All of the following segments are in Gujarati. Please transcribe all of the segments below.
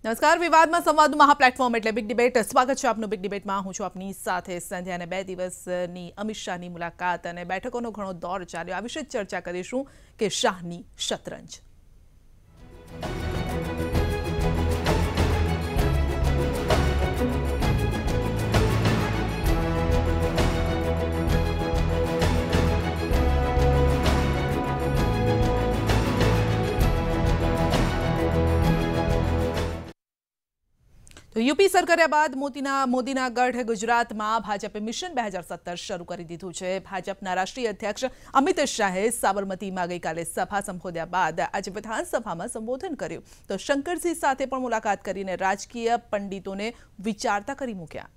નમસ્કાર, વિવાદમાં સંવાદનું મહાપ્લેટફોર્મ એટલે બિગ ડિબેટ. સ્વાગત છે આપનું બિગ ડિબેટમાં. હું છું આપની સાથે સંધ્યા. અને 2 દિવસની અમિત શાહની મુલાકાત અને બેઠકોનો ઘણો દોર ચાલ્યો. આ વિશે ચર્ચા કરીશું કે શાહની શતરંજ. તો યુપી સર કર્યા બાદ મોદીના ગઢ ગુજરાતમાં ભાજપે મિશન 2017 શરૂ કરી દીધું છે. ભાજપના રાષ્ટ્રીય અધ્યક્ષ અમિત શાહે સાબરમતીમાં ગઈકાલે સભા સંબોધ્યા બાદ આજે વિધાનસભામાં સંબોધન કર્યું. તો શંકરસિંહ સાથે પણ મુલાકાત કરીને રાજકીય પંડિતોને વિચારતા કરી મૂક્યા.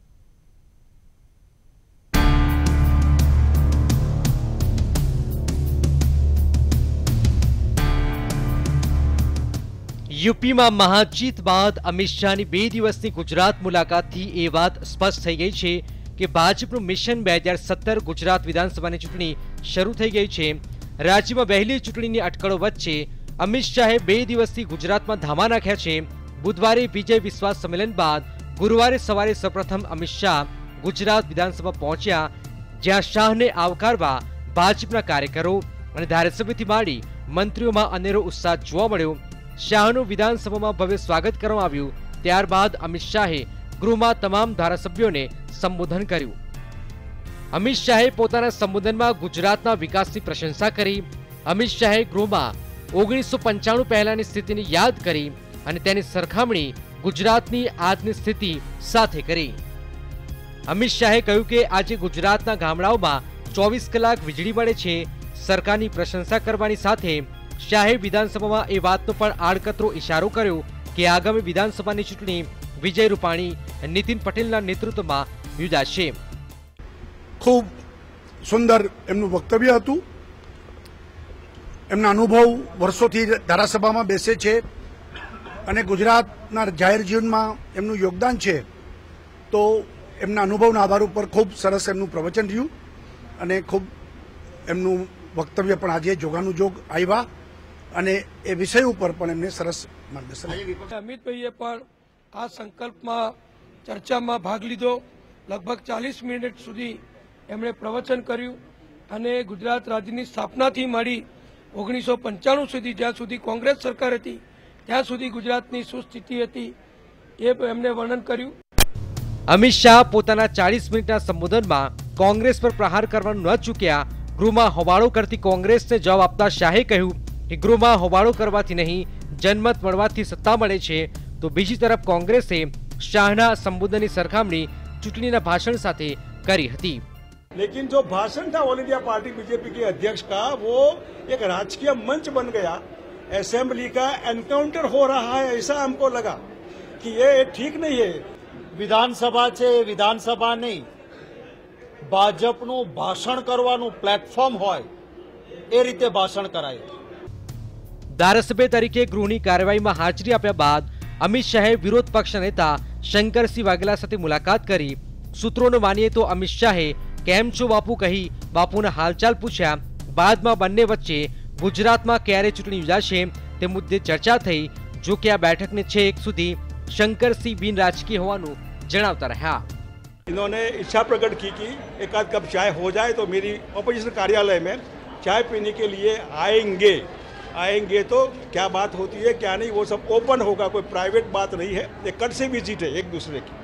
યુપીમાં મહાજીત બાદ અમિત શાહની 2 દિવસની ગુજરાત મુલાકાતથી એ વાત સ્પષ્ટ થઈ ગઈ છે કે ભાજપનું મિશન 2017 ગુજરાત વિધાનસભાની ચૂંટણી શરૂ થઈ ગઈ છે. રાજ્યમાં વહેલી ચૂંટણીની અટકળો વચ્ચે અમિત શાહે 2 દિવસથી ગુજરાતમાં ધામા નાખ્યા છે. બુધવારે વિજય વિશ્વાસ સંમેલન બાદ ગુરુવારે સવારે સૌપ્રથમ અમિત શાહ ગુજરાત વિધાનસભા પહોંચ્યા, જ્યાં શાહને આવકારવા ભાજપના કાર્યકરો અને ધારાસભ્યોથી માંડી મંત્રીઓમાં અનેરો ઉત્સાહ જોવા મળ્યો. શાહનું વિધાનસભામાં ભવ્ય સ્વાગત કરવામાં આવ્યું. ત્યારબાદ અમિત શાહે ગૃહમાં તમામ ધારાસભ્યોને સંબોધન કર્યું. અમિત શાહે પોતાના સંબોધનમાં ગુજરાતના વિકાસની પ્રશંસા કરી. અમિત શાહે ગૃહમાં 1995 પહેલાની સ્થિતિને યાદ કરી અને તેની સરખામણી ગુજરાતની આજની સ્થિતિ સાથે કરી. અમિત શાહે કહ્યું કે આજે ગુજરાતના ગામડાઓમાં 24 કલાક વીજળી મળે છે. સરકારની પ્રશંસા કરવાની સાથે શાહે વિધાનસભામાં એ વાતનો પણ આડકતરો ઇશારો કર્યો કે આગામી વિધાનસભાની ચૂંટણી વિજય રૂપાણી અને નીતિન પટેલના નેતૃત્વમાં યોજાશે. ખૂબ સુંદર એમનું વક્તવ્ય હતું. એમના અનુભવ વર્ષોથી ધારાસભામાં બેસે છે અને ગુજરાતના જાહેર જીવનમાં એમનું યોગદાન છે. તો એમના અનુભવના આધાર ઉપર ખૂબ સરસ એમનું પ્રવચન રહ્યું અને ખૂબ એમનું વક્તવ્ય પણ આજે જોગાનું જોગ આવ્યા અને એ વિષય ઉપર પણ એમને સરસ માર્ગદર્શન. અમિતભાઈએ પણ આ સંકલ્પમાં ચર્ચામાં ભાગ લીધો. લગભગ 40 મિનિટ સુધી એમણે પ્રવચન કર્યું અને ગુજરાત રાજ્યની સ્થાપનાથી માંડી 1995 સુધી, જ્યાં સુધી કોંગ્રેસ સરકાર હતી ત્યાં સુધી ગુજરાતની શું સ્થિતિ હતી એ એમણે વર્ણન કર્યું. અમિત શાહ પોતાના 40 મિનિટના સંબોધનમાં કોંગ્રેસ પર પ્રહાર કરવાનું ન ચૂક્યા. ગૃહમાં હોબાળો કરતી કોંગ્રેસને જવાબ આપતા શાહે કહ્યું કે ગૃહમાં હોબાળો કરવાથી નહીં, જનમત મળવાથી સત્તા મળે છે. તો બીજી તરફ કોંગ્રેસે શાહના સંબોધનની સરખામણી ચૂંટણીના ભાષણ સાથે કરી હતી. लेकिन जो भाषण था ऑल इंडिया पार्टी बीजेपी के अध्यक्ष का, वो एक राजकीय मंच बन गया. असेंबली का एनकाउंटर हो रहा है ऐसा हमको लगा कि ये ठीक नहीं है. विधानसभा છે વિધાનસભા નહીં, ભાજપનું ભાષણ કરવાનું પ્લેટફોર્મ હોય એ રીતે ભાષણ કરાય. ધારાસભ્ય તરીકે ગૃહની કાર્યવાહીમાં હાજરી આપ્યા બાદ અમિત શાહે વિરોધ પક્ષ નેતા શંકરસિંહ વાઘેલા સાથે મુલાકાત કરી. સૂત્રોને માનીએ તો અમિત શાહે કેમ છો બાપુ કહી બાપુના હાલચાલ પૂછ્યા. બાદમાં બંને વચ્ચે ગુજરાતમાં ક્યારે ચૂંટણી યોજાશે તે મુદ્દે ચર્ચા થઈ. જો કે આ બેઠકને છેક સુધી शंकरसिंह बिन राजकीय होवानुं जणावता रह्या. इन्होंने इच्छा प्रकट की कि एक आध कप चाय हो जाए तो मेरी ऑपोजिशन कार्यालय में चाय पीने के लिए आएंगे तो क्या बात होती है क्या नहीं वो सब ओपन होगा, कोई प्राइवेट बात नहीं है. ये कट से विजिट है एक दूसरे की.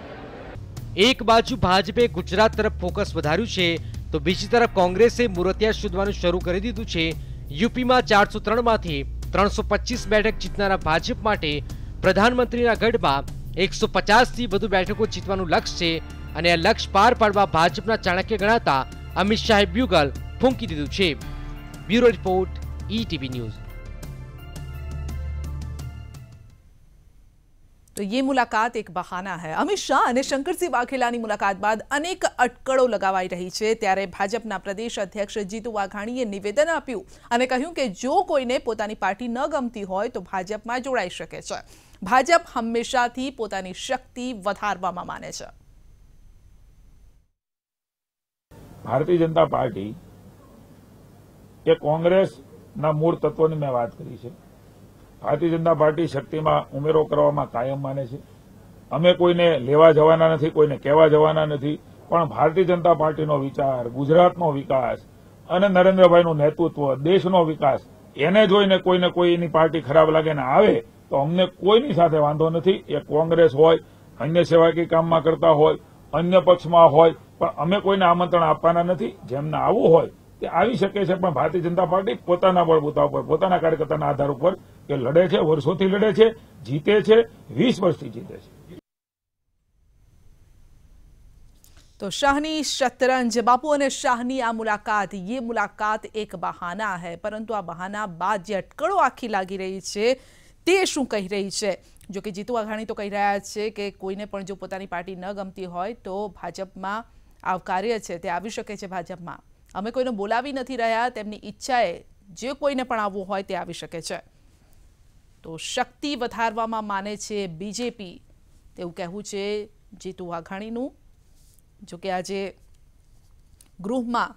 एक बाजू भाजपे गुजरात तरफ फोकस वधार्યું છે તો બીજી તરફ કોંગ્રેસે મૂર્તિયા શોધવાનું શરૂ કરી દીધું છે. યુપીમાં 403 માંથી 325 બેઠક જીતનારા ભાજપ માટે પ્રધાનમંત્રીના ગઢમાં 150 થી વધુ બેઠકો જીતવાનું લક્ષ્ય છે અને આ લક્ષ્ય પાર પાડવા ભાજપના ચાણક્ય ગણાતા અમિત શાહે બ્યુગલ ફૂંકી દીધું છે. Bureau report, ETV news. तो ये मुलाकात एक बहाना है. अमित शाह અને શંકરસિંહ વાઘેલાની મુલાકાત બાદ અનેક અટકળો લગાવાઈ રહી છે. ત્યારે ભાજપના પ્રદેશ અધ્યક્ષ જીતુ વાઘાણીએ નિવેદન આપ્યું અને કહ્યું કે જો કોઈને પોતાની પાર્ટી ન ગમતી હોય તો ભાજપમાં જોડાઈ શકે છે. ભાજપ હંમેશાથી પોતાની શક્તિ વધારવામાં માને છે. ભારતીય જનતા પાર્ટી એ કોંગ્રેસના મૂળ તત્વોની મેં વાત કરી છે. ભારતીય જનતા પાર્ટી શક્તિમાં ઉમેરો કરવામાં કાયમ માને છે. અમે કોઈને લેવા જવાના નથી, કોઈને કહેવા જવાના નથી, પણ ભારતીય જનતા પાર્ટીનો વિચાર, ગુજરાતનો વિકાસ અને નરેન્દ્રભાઈનું નેતૃત્વ, દેશનો વિકાસ, એને જોઈને કોઈને કોઈ એની પાર્ટી ખરાબ લાગે ને આવે તો અમને કોઈની સાથે વાંધો નથી. એ કોંગ્રેસ હોય, અન્ય સેવાકીય કામમાં કરતા હોય, અન્ય પક્ષમાં હોય, પણ અમે કોઈને આમંત્રણ આપવાના નથી. જેમને આવવું હોય તે આવી શકે છે, પણ ભારતીય જનતા પાર્ટી પોતાના બળબૂતા ઉપર, પોતાના કાર્યકર્તાના આધાર ઉપર કે લડે છે, વર્ષોથી લડે છે, જીતે છે, 20 વર્ષથી જીતે છે. तो शाहनी शतरंज बापू और शाहनी आ मुलाकात, ये मुलाकात एक बहाना है, परंतु आ बहाना बाद जे अटकड़ो आखी लागी रही है ते शुं कही रही है. जो कि जीतू वाघाणी तो कही रहा है कि कोईने पण जो पोतानी पार्टी न गमती होय तो भाजपमां आवकार्य छे ते आवी शके छे. भाजपमां अमे कोईने बोलावी नथी रह्या, तेमनी इच्छाए जे कोईने पण आववुं होय ते आवी शके छे. तो शक्ति वधारवामां माने छे बीजेपी तेवुं कहेवुं छे जीतू वाघाणीनुं. जो कि आज गृह में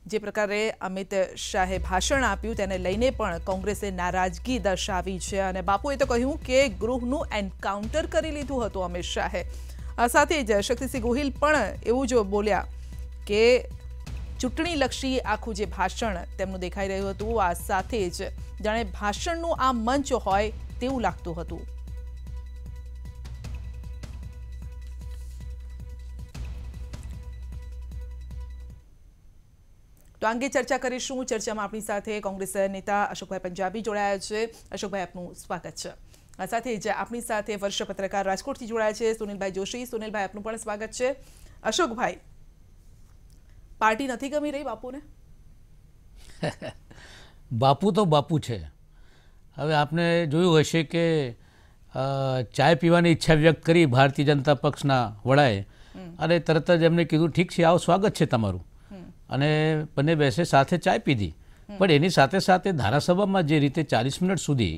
जे प्रकारे अमित शाहे भाषण आप्યું તેને લઈને પણ કોંગ્રેસે નારાજગી દર્શાવી છે અને બાપુએ તો કહ્યું કે ગૃહનું એન્કાઉન્ટર કરી લીધું હતું અમિત શાહે. આ સાથે જ શક્તિસિંહ ગોહિલ પણ એવું જો બોલ્યા કે ચૂંટણીલક્ષી આખું જે ભાષણ તેમનું દેખાઈ રહ્યું હતું, આ સાથે જ જાણે ભાષણનું આ મંચ હોય તેવું લાગતું હતું. तो अंगे चर्चा करीशुं. चर्चामां आपणी साथे कोंग्रेस नेता अशोकभाई पंजाबी जोड़ाया छे. अशोकभाई आपनुं स्वागत छे. आ साथे ज आपणी साथे वर्ष पत्रकार राजकोटथी जोड़ाया छे सुनीलभाई जोशी. सुनीलभाई आपनुं पण स्वागत छे. अशोकभाई, पार्टी नथी गमी रही बापूने? बापू तो बापू छे. हवे आपने जोयुं हशे के चाय पीवानी इच्छा व्यक्त करी भारतीय जनता पक्षना वडाए अने तरत ज एमणे कीधुं ठीक छे, आओ स्वागत छे तमारुं. અને બંને બેસે સાથે ચાય પીધી. પણ એની સાથે સાથે ધારાસભામાં જે રીતે 40 મિનિટ સુધી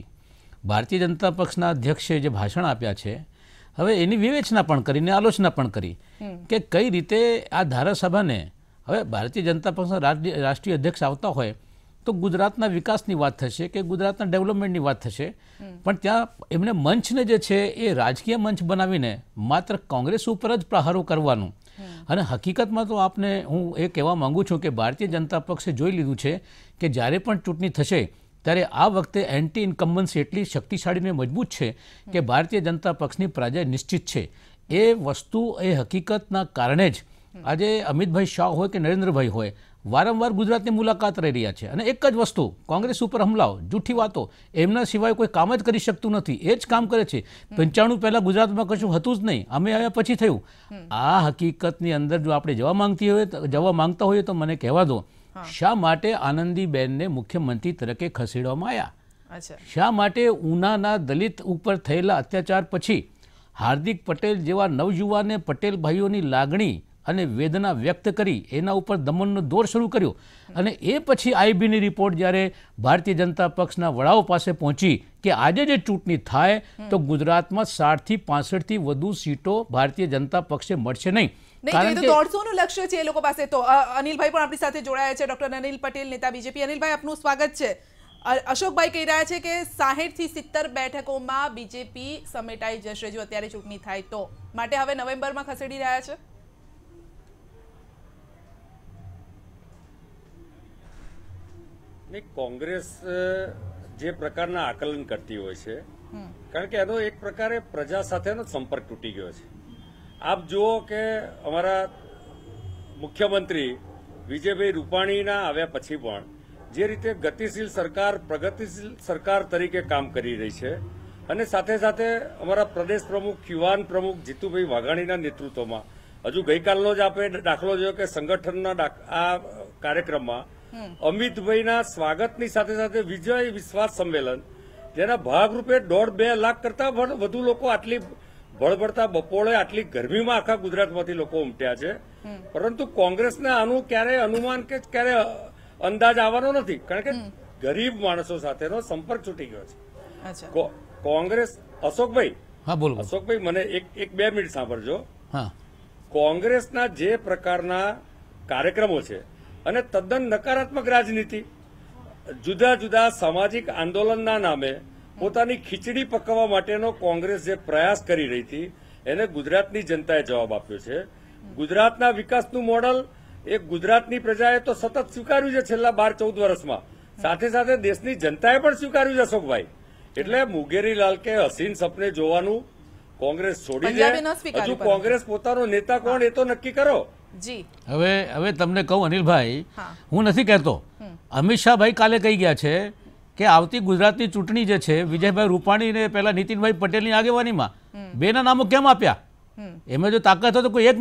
ભારતીય જનતા પક્ષના અધ્યક્ષે જે ભાષણ આપ્યા છે, હવે એની વિવેચના પણ કરીને આલોચના પણ કરી કે કઈ રીતે આ ધારાસભાને, હવે ભારતીય જનતા પક્ષના રાષ્ટ્રીય અધ્યક્ષ આવતા હોય તો ગુજરાતના વિકાસની વાત થશે કે ગુજરાતના ડેવલપમેન્ટની વાત થશે, પણ ત્યાં એમને મંચને જે છે એ રાજકીય મંચ બનાવીને માત્ર કોંગ્રેસ ઉપર જ પ્રહારો કરવાનું. અને હકીકતમાં તો આપને હું એ કહેવા માંગુ છું કે ભારતીય જનતા પક્ષે જોઈ લીધું છે કે જ્યારે પણ ચૂંટણી થશે ત્યારે આ વખતે એન્ટી ઇન્કમ્બન્સી એટલી શક્તિશાળી અને મજબૂત છે કે ભારતીય જનતા પક્ષની પરાજય નિશ્ચિત છે. એ વસ્તુ, એ હકીકતના કારણે જ આજે અમિતભાઈ શાહ હોય કે નરેન્દ્રભાઈ હોય વારંવાર ગુજરાતની મુલાકાત રહી રહ્યા છે. અને એક જ વસ્તુ, કોંગ્રેસ ઉપર હુમલાઓ, જૂઠી વાતો, એમના સિવાય કોઈ કામ જ કરી શકતું નથી. એ જ કામ કરે છે. 95 પહેલાં ગુજરાતમાં કશું હતું જ નહીં, અમે આવ્યા પછી થયું. આ હકીકતની અંદર જો આપણે જવા માંગતા હોઈએ તો મને કહેવા દો, શા માટે આનંદીબેનને મુખ્યમંત્રી તરીકે ખસેડવામાં આવ્યા? શા માટે ઉનાના દલિત ઉપર થયેલા અત્યાચાર પછી હાર્દિક પટેલ જેવા નવયુવાને પટેલ ભાઈઓની લાગણી અને વેદના વ્યક્ત કરી એના ઉપર દમનનો દોર શરૂ કર્યો, અને એ પછી આઈબીની રિપોર્ટ જ્યારે ભારતીય જનતા પક્ષના વડાઓ પાસે પહોંચી કે આજે જે ચૂંટણી થાય તો ગુજરાતમાં 60 થી 65 થી વધુ સીટો ભારતીય જનતા પક્ષે મળશે નહીં. કારણ કે 150 નું લક્ષ્ય છે એ લોકો પાસે. તો અનિલભાઈ પણ આપણી સાથે જોડાયા છે, ડોક્ટર અનિલ પટેલ, નેતા બીજેપી. અનિલભાઈ, આપનું સ્વાગત છે. અશોકભાઈ કહી રહ્યા છે કે 60 થી 70 બેઠકોમાં બીજેપી સમેટાઈ જશે જો અત્યારે ચૂંટણી થાય તો, માટે હવે નવેમ્બરમાં ખસેડી રહ્યા છે. કોંગ્રેસ જે પ્રકારના આકલન કરતી હોય છે, કારણ કે એનો એક પ્રકારે પ્રજા સાથેનો સંપર્ક તૂટી ગયો છે. આપ જુઓ કે અમારા મુખ્યમંત્રી વિજયભાઈ રૂપાણીના આવ્યા પછી પણ જે રીતે ગતિશીલ સરકાર, પ્રગતિશીલ સરકાર તરીકે કામ કરી રહી છે, અને સાથે સાથે અમારા પ્રદેશ પ્રમુખ, યુવાન પ્રમુખ જીતુભાઈ વાઘાણીના નેતૃત્વમાં હજુ ગઈકાલનો જ આપણે દાખલો જોયો કે સંગઠનના આ કાર્યક્રમમાં અમિતભાઈના સ્વાગતની સાથે સાથે વિજય વિશ્વાસ સંમેલન, જેના ભાગરૂપે 1.5-2 લાખ કરતા વધુ લોકો આટલી ભળભળતા બપોરે આટલી ગરમીમાં આખા ગુજરાતમાંથી લોકો ઉમટ્યા છે. પરંતુ કોંગ્રેસને આનું ક્યારે અનુમાન કે ક્યારે અંદાજ આવવાનો નથી, કારણ કે ગરીબ માણસો સાથેનો સંપર્ક છૂટી ગયો છે. કોંગ્રેસ, અશોકભાઈ, અશોકભાઈ મને એક 2 મિનિટ સાંભળજો. કોંગ્રેસના જે પ્રકારના કાર્યક્રમો છે અને તદ્દન નકારાત્મક રાજનીતિ, જુદા જુદા સામાજિક આંદોલનના નામે પોતાની ખીચડી પકવવા માટેનો કોંગ્રેસ જે પ્રયાસ કરી રહી હતી એને ગુજરાતની જનતાએ જવાબ આપ્યો છે. ગુજરાતના વિકાસનું મોડલ એ ગુજરાતની પ્રજાએ તો સતત સ્વીકાર્યું છે છેલ્લા 12-14 વર્ષમાં, સાથે સાથે દેશની જનતાએ પણ સ્વીકાર્યું છે અશોકભાઈ. એટલે મુગેરીલાલ કે હસીન સપને જોવાનું કોંગ્રેસ છોડી દે. હજુ કોંગ્રેસ પોતાનો નેતા કોણ એ તો નક્કી કરો. જી હવે તમને કહું અનિલભાઈ, હું નથી કહેતો, અમિત શાહભાઈ કાલે કહી ગયા છે કે આવતી ગુજરાતની ચૂંટણી જે છે વિજયભાઈ રૂપાણી ને પહેલા નીતિનભાઈ પટેલની આગેવાનીમાં બેના નામો કેમ આપ્યા? એમાં જો તાકાત હોય તો કોઈ એક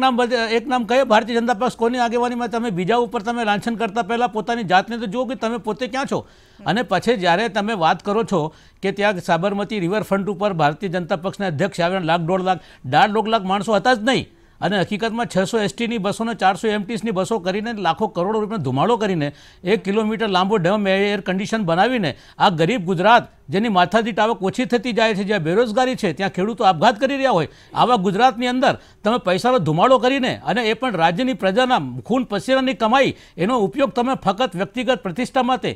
નામ કહે ભારતીય જનતા પક્ષ કોની આગેવાનીમાં. તમે બીજા ઉપર તમે લાંછન કરતા પહેલા પોતાની જાતને તો જુઓ કે તમે પોતે ક્યાં છો. અને પછી જ્યારે તમે વાત કરો છો કે ત્યાં સાબરમતી રિવરફ્રન્ટ ઉપર ભારતીય જનતા પક્ષના અધ્યક્ષ આવ્યા 1.5 લાખ માણસો હતા જ નહીં, અને હકીકતમાં 600 એસટીની બસો ને 400 એમટીસની બસો કરીને લાખો કરોડો રૂપિયાનો ધુમાડો કરીને 1 કિલોમીટર લાંબો ડેમ એર કન્ડિશન બનાવીને આ ગરીબ ગુજરાત જેની માથાદીઠ આવક ઓછી થતી જાય છે, જ્યાં બેરોજગારી છે, ત્યાં ખેડૂતો આપઘાત કરી રહ્યા હોય, આવા ગુજરાતની અંદર તમે પૈસાનો ધુમાડો કરીને અને એ પણ રાજ્યની પ્રજાના ખૂન પસીનાની કમાઈ એનો ઉપયોગ તમે ફક્ત વ્યક્તિગત પ્રતિષ્ઠા માટે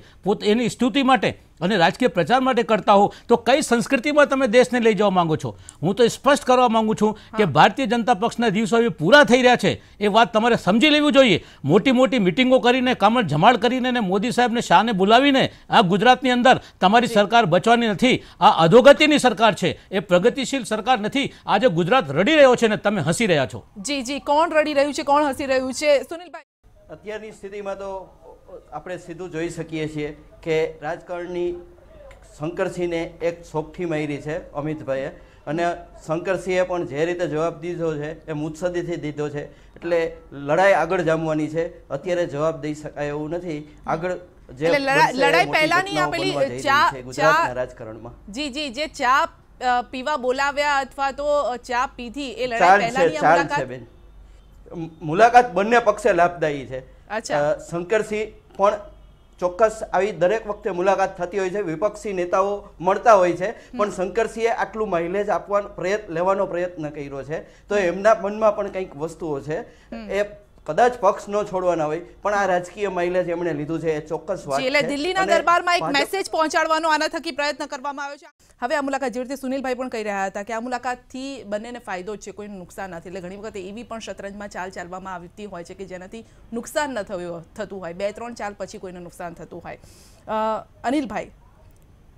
એની સ્તુતિ માટે અને રાજકીય પ્રચાર માટે કરતા હો તો કઈ સંસ્કૃતિમાં તમે દેશને લઈ જવા માંગો છો? હું તો સ્પષ્ટ કરવા માંગુ છું કે ભારતીય જનતા પક્ષના દિવસો હવે પૂરા થઈ રહ્યા છે, એ વાત તમારે સમજી લેવી જોઈએ. મોટી મોટી મિટિંગો કરીને કામળ જમાડ કરીને મોદી સાહેબને શાહને બોલાવીને આ ગુજરાતની અંદર તમારી સરકાર બચવાની નથી. આ અધોગતિની સરકાર છે, એ પ્રગતિશીલ સરકાર નથી. આજે ગુજરાત રડી રહ્યો છે ને તમે હસી રહ્યા છો. જી જી, કોણ રડી રહ્યું છે, કોણ હસી રહ્યું છે? સુનિલભાઈ, અત્યારની સ્થિતિમાં તો આપણે સીધું જોઈ શકીએ છીએ કે રાજકારણની શંકરસિંહને એક સોગઠી મારી છે અમિતભાઈએ, અને શંકરસિંહે પણ જે રીતે જવાબ દીધો છે એ મુત્સદીથી દીધો છે. એટલે લડાઈ આગળ જામવાની છે, અત્યારે જવાબ દઈ શકાય એવું નથી. આગળ લડાઈ પહેલાની આ પેલી ચા રાજકારણમાં જી જી જે ચા પીવા બોલાવ્યા અથવા તો ચા પીધી એ લડાઈ પહેલાની મુલાકાત બંને પક્ષે લાભદાયી છે. શંકરસિંહ પણ ચોક્કસ આવી દરેક વખતે મુલાકાત થતી હોય છે, વિપક્ષી નેતાઓ મળતા હોય છે, પણ શંકરસિંહે આટલું માઇલેજ આપવાનો લેવાનો પ્રયત્ન કર્યો છે તો એમના મનમાં પણ કંઈક વસ્તુઓ છે એ કદાચ પક્ષ ન છોડવાના હોય, પણ આ રાજકીય માઇલેજ એમણે લીધું છે એ ચોક્કસ વાત છે. એટલે દિલ્હીના દરબારમાં એક મેસેજ પહોંચાડવાનો આના થકી પ્રયત્ન કરવામાં આવ્યો છે. હવે આ મુલાકાત જે રીતે સુનિલભાઈ પણ કહી રહ્યા હતા કે આ મુલાકાતથી બંનેને ફાયદો છે, કોઈને નુકસાન નથી. એટલે ઘણી વખત એવી પણ શતરંજમાં ચાલ ચાલવામાં આવતી હોય છે કે જેનાથી નુકસાન ન થતું હોય, 2-3 ચાલ પછી કોઈને નુકસાન થતું હોય. અનિલભાઈ,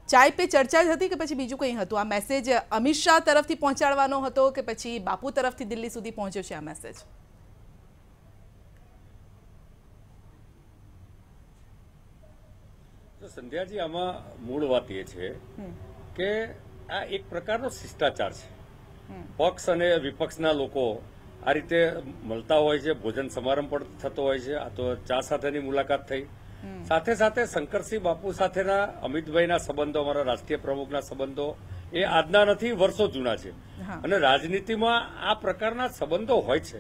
ચાય પે ચર્ચા જ હતી કે પછી બીજું કંઈ હતું? આ મેસેજ અમિત શાહ તરફથી પહોંચાડવાનો હતો કે પછી બાપુ તરફથી દિલ્હી સુધી પહોંચ્યો છે આ મેસેજ? સંધ્યાજી, આમાં મૂળ વાત એ છે કે આ એક પ્રકારનો શિષ્ટાચાર છે. પક્ષ અને વિપક્ષના લોકો આ રીતે મળતા હોય છે, ભોજન સમારંભ પણ થતો હોય છે. આ તો ચા સાથેની મુલાકાત થઈ. સાથે સાથે શંકરસિંહ બાપુ સાથેના અમિતભાઈના સંબંધો, અમારા રાષ્ટ્રીય પ્રમુખના સંબંધો એ આજના નથી, વર્ષો જૂના છે. અને રાજનીતિમાં આ પ્રકારના સંબંધો હોય છે,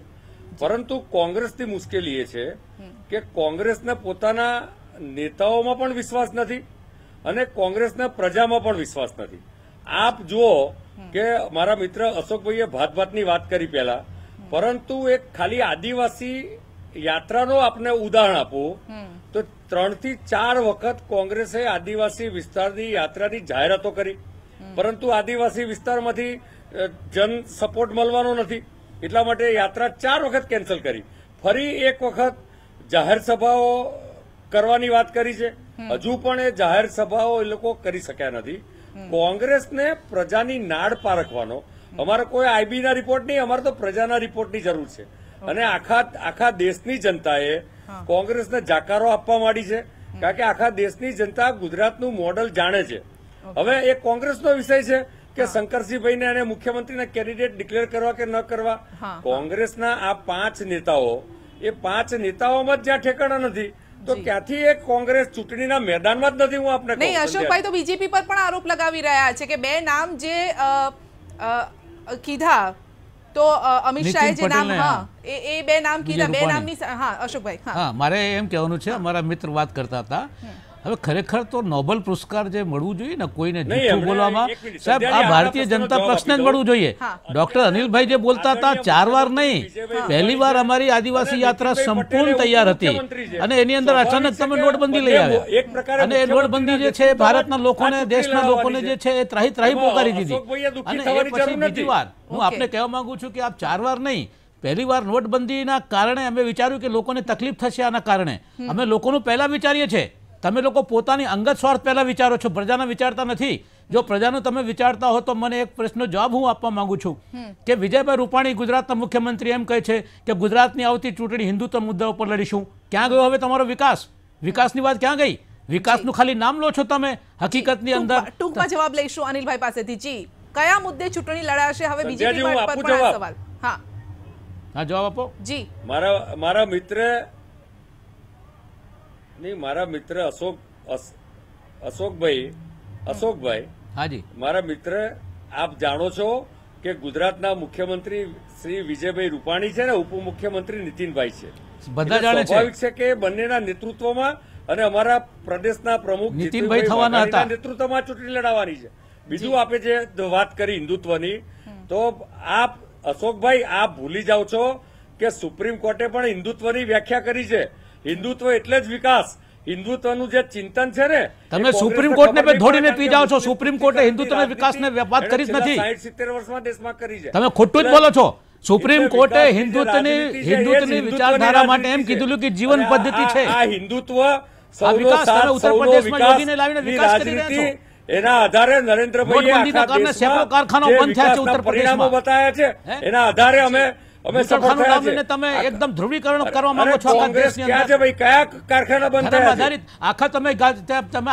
પરંતુ કોંગ્રેસની મુશ્કેલી એ છે કે કોંગ્રેસને પોતાના નેતાઓમાં પણ વિશ્વાસ નથી અને કોંગ્રેસના પ્રજામાં પણ વિશ્વાસ નથી. આપ જુઓ કે મારા મિત્ર અશોકભાઈએ ભાતની વાત કરી પહેલા, પરંતુ એક ખાલી આદિવાસી યાત્રાનો આપને ઉદાહરણ આપું તો 3 થી 4 વખત કોંગ્રેસે આદિવાસી વિસ્તારની યાત્રાની જાહેરાતો કરી, પરંતુ આદિવાસી વિસ્તારમાંથી જન સપોર્ટ મળવાનો નથી, એટલા માટે યાત્રા 4 વખત કેન્સલ કરી. ફરી એક વખત જાહેર સભાઓ કરવાની વાત કરી છે, હજુ પણ એ જાહેર સભાઓ એ લોકો કરી શક્યા નથી. કોંગ્રેસને પ્રજાની નાડ પારખવાનો અમારે કોઈ આઈબીના રિપોર્ટ નહીં, અમારે તો પ્રજાના રિપોર્ટની જરૂર છે. અને આખા દેશની જનતાએ કોંગ્રેસને જાકારો આપવા માંડી છે, કારણ કે આખા દેશની જનતા ગુજરાતનું મોડલ જાણે છે. હવે એ કોંગ્રેસનો વિષય છે કે શંકરસિંહભાઈને અને મુખ્યમંત્રીના કેન્ડિડેટ ડિક્લેર કરવા કે ન કરવા. કોંગ્રેસના આ 5 નેતાઓ, એ 5 નેતાઓમાં જ જ્યાં ઠેકાણા નથી તો ક્યાંથી એક કોંગ્રેસ ચૂંટણીના મેદાનમાં જ નથી. હું આપને નહીં, અશોકભાઈ તો બીજેપી પર પણ આરોપ લગાવી રહ્યા છે કે 2 નામ જે કીધા તો અમિત શાહે જે નામ એ 2 નામ કીધા, 2 નામની. હા અશોકભાઈ, હા, મારે એમ કહેવાનું છે, અમારા મિત્ર વાત કરતા હતા હવે ખરેખર તો નોબેલ પુરસ્કાર જે મળવું જોઈએ ને કોઈને જૂઠું બોલવામાં, સાહેબ આ ભારતીય જનતા પક્ષને જ મળવું જોઈએ. ડોક્ટર અનિલભાઈ જે બોલતા હતા 4 વાર નહીં, પહેલી વાર અમારી આદિવાસી યાત્રા સંપૂર્ણ તૈયાર હતી અને એની અંદર અચાનક તમે નોટબંધી લઈ આવ્યા અને એ નોટબંધી જે છે ભારતના લોકોને, દેશના લોકોને જે છે એ ત્રાહી પોકારી દીધી. અને એ પછી બીજી વાર હું આપને કહેવા માંગુ છું કે આપ 4 વાર નહીં, પહેલી વાર નોટબંધીના કારણે અમે વિચાર્યું કે લોકોને તકલીફ થશે, આના કારણે અમે લોકોનું પહેલા વિચારીએ છીએ. તમે લોકો પોતાની અંગત સ્વાર્થ પહેલા વિચારો છો, પ્રજાના વિચારતા નથી. જો પ્રજાનું તમે વિચારતા હો તો મને એક પ્રશ્નનો જવાબ હું આપવા માંગુ છું કે વિજયભાઈ રૂપાણી ગુજરાતના મુખ્યમંત્રી એમ કહે છે કે ગુજરાતની આવતી ચૂંટણી હિન્દુત્વ મુદ્દા ઉપર લડીશું. ક્યાં ગયો હવે તમારો વિકાસ? વિકાસની વાત ક્યાં ગઈ? વિકાસનું ખાલી નામ લો છો તમે, હકીકતની અંદર. ટૂંકમાં જવાબ લઈશું અનિલભાઈ પાસેથી. જી, કયા મુદ્દે ચૂંટણી લડાશે હવે બીજેપી પર પણ સવાલ? હા હા, જવાબ આપો. જી, મારા મિત્ર અશોકભાઈ હાજી, મારા મિત્ર, આપ જાણો છો કે ગુજરાતના મુખ્યમંત્રી શ્રી વિજયભાઈ રૂપાણી છે ને ઉપમુખ્યમંત્રી નીતિનભાઈ છે. બધા જાણે છે. સ્વાભાવિક છે કે બંનેના નેતૃત્વમાં અને અમારા પ્રદેશના પ્રમુખ નીતિનભાઈ થવાના હતા, નેતૃત્વમાં ચૂંટણી લડાવવાની છે. બીજું આપે જે વાત કરી હિન્દુત્વની, તો આપ અશોકભાઈ આપ ભૂલી જાઓ છો કે સુપ્રીમ કોર્ટે પણ હિન્દુત્વની વ્યાખ્યા કરી છે. હિન્દુત્વ એટલે જ વિકાસ. હિન્દુત્વનું જે ચિંતન છે ને, તમે સુપ્રીમ કોર્ટને ધોડીને પી જાઓ છો. સુપ્રીમ કોર્ટે હિન્દુત્વ વિકાસને વાત કરી જ નથી. 60-70 વર્ષમાં દેશમાં કરી છે. તમે ખોટું જ બોલો છો. સુપ્રીમ કોર્ટે હિન્દુત્વની વિચારધારા માટે એમ કીધું કે જીવન પદ્ધતિ છે. આ હિન્દુત્વ ઉત્તર પ્રદેશમાં યોગીને લાવીને વિકાસ કરી રહ્યા છો. એના આધારે નરેન્દ્રભાઈએ કારખાનો બંધ થયા છે ઉત્તર પ્રદેશમાં બતાવ્યા છે. એના આધારે અમે તમે એકદમ ધ્રુવીકરણ કરવા માંગો છો આખા દેશની અંદર. ભાઈ કયા કારખાના બંધ થયા છે? આખા તમે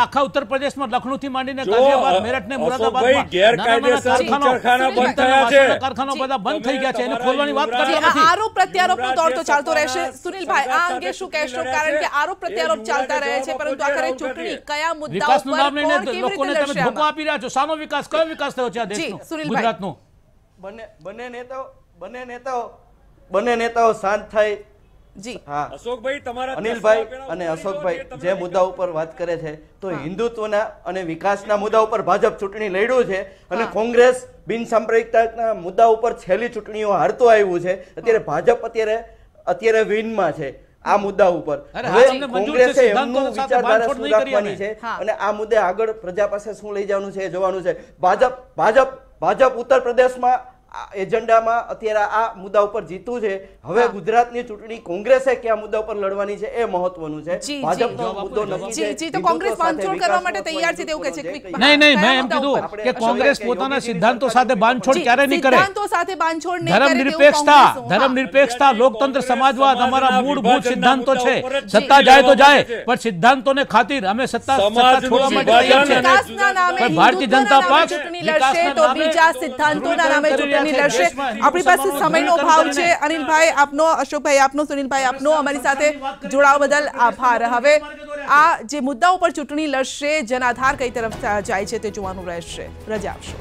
આખા ઉત્તર પ્રદેશમાં લખનૌથી માંડીને ગાઝિયાબાદ, મેરઠ ને મુરાદાબાદમાં ગેરકાયદેસર કારખાના બંધ થયા છે. કારખાના બધા બંધ થઈ ગયા છે, એને ખોલવાની વાત કરતા નથી. આરોપ પ્રત્યારોપનો દોર તો ચાલતો રહેશે. સુનિલભાઈ, આ અંગે શું કહેશો? કારણ કે આરોપ પ્રત્યારોપ ચાલતા રહે છે, પરંતુ આખરે ચૂંટણી કયા મુદ્દાઓ પર વિકાસનું નામ લઈને લોકોને તમે ધોકો આપી રહ્યા છો. શાનો વિકાસ? કયો વિકાસ થયો છે આ દેશનો, ગુજરાતનો? બંને નેતાઓ શાંત થાય. જી હા, અશોકભાઈ, તમારા અનિલભાઈ અને અશોકભાઈ જે મુદ્દા ઉપર વાત કરે છે, તો હિન્દુત્વના અને વિકાસના મુદ્દા ઉપર ભાજપ ચૂંટણી લડ્યું છે અને કોંગ્રેસ બિનસાંપ્રદાયિકતાના મુદ્દા ઉપર છેલ્લી ચૂંટણીઓ હારતું આવ્યું છે. અત્યારે ભાજપ અત્યારે વિનમાં છે આ મુદ્દા ઉપર. હવે કોંગ્રેસે એમનું વિચારધારા શું રાખવાની છે અને આ મુદ્દે આગળ પ્રજા પાસે શું લઈ જવાનું છે એ જોવાનું છે. ભાજપ ઉત્તર પ્રદેશમાં એજન્ડામાં અત્યારે આ મુદ્દા ઉપર જીતવું છે. હવે ગુજરાતની ચૂંટણી કોંગ્રેસે કયા મુદ્દા ઉપર લડવાની છે એ મહત્વનું છે. ભાજપનો મુદ્દો નક્કી છે. તો કોંગ્રેસ બાંધછોડ કરવા માટે તૈયાર છે તેવું કહે છે. નહીં, મેં એમ કીધું કે કોંગ્રેસ પોતાના સિદ્ધાંતો સાથે બાંધછોડ ક્યારે નહીં કરે. સિદ્ધાંતો સાથે બાંધછોડ નહીં કરે. ધર્મનિરપેક્ષતા, લોકતંત્ર, સમાજવાદ અમારા મૂળભૂત સિદ્ધાંતો છે. સત્તા જાય તો જાય, પણ સિદ્ધાંતોને ખાतिर અમે સત્તા છોડવા માટે તૈયાર છીએ. વિકાસના નામે ભારતીય જનતા પક્ષ ચૂંટણી લડશે તો બીજા સિદ્ધાંતોના નામે ચૂંટણી લડશે. આપણી પાસે સમયનો અભાવ છે. અનિલભાઈ આપનો, અશોકભાઈ આપનો, સુનિલભાઈ આપનો, અમારી સાથે જોડાવા બદલ આભાર. હવે આ જે મુદ્દાઓ પર ચૂંટણી લડશે, જનાધાર કઈ તરફ જાય છે તે જોવાનું રહેશે. રજા આપશો.